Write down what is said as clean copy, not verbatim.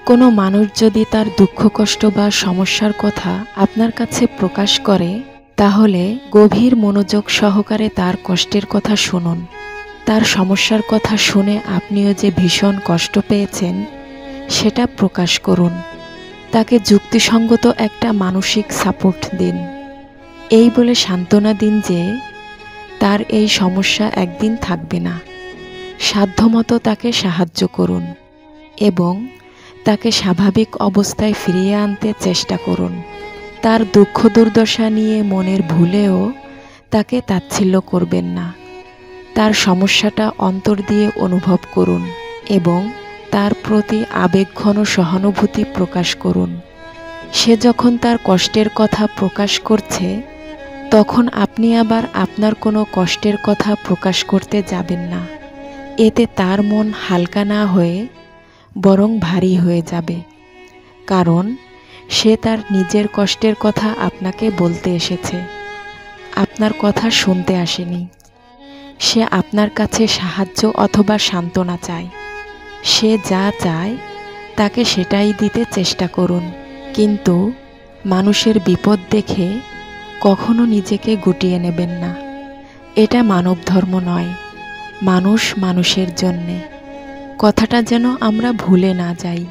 কোনো মানুষ যদি তার দুঃখ কষ্ট বা সমস্যার কথা আপনার কাছে প্রকাশ করে, তাহলে গভীর মনোযোগ সহকারে তার কষ্টের কথা শুনুন। তার সমস্যার কথা শুনে আপনিও যে ভীষণ কষ্ট পেয়েছেন সেটা প্রকাশ করুন। তাকে যুক্তিসঙ্গত একটা মানসিক সাপোর্ট দিন। এই বলে সান্ত্বনা দিন যে তার এই সমস্যা একদিন থাকবে না। সাধ্যমতো তাকে সাহায্য করুন এবং তাকে স্বাভাবিক অবস্থায় ফিরিয়ে আনতে চেষ্টা করুন। তার দুঃখ দুর্দশা নিয়ে মনের ভুলেও তাকে তাচ্ছিল্য করবেন না। তার সমস্যাটা অন্তর দিয়ে অনুভব করুন এবং তার প্রতি আবেগঘন সহানুভূতি প্রকাশ করুন। সে যখন তার কষ্টের কথা প্রকাশ করছে, তখন আপনি আবার আপনার কোনো কষ্টের কথা প্রকাশ করতে যাবেন না। এতে তার মন হালকা না হয়ে বরং ভারী হয়ে যাবে, কারণ সে তার নিজের কষ্টের কথা আপনাকে বলতে এসেছে, আপনার কথা শুনতে আসেনি। সে আপনার কাছে সাহায্য অথবা সান্ত্বনা চায়। সে যা চায় তাকে সেটাই দিতে চেষ্টা করুন, কিন্তু মানুষের বিপদ দেখে কখনো নিজেকে গুটিয়ে নেবেন না। এটা মানব ধর্ম নয়, মানুষ মানুষের জন্যে। কথাটা যেন আমরা ভুলে না যাই।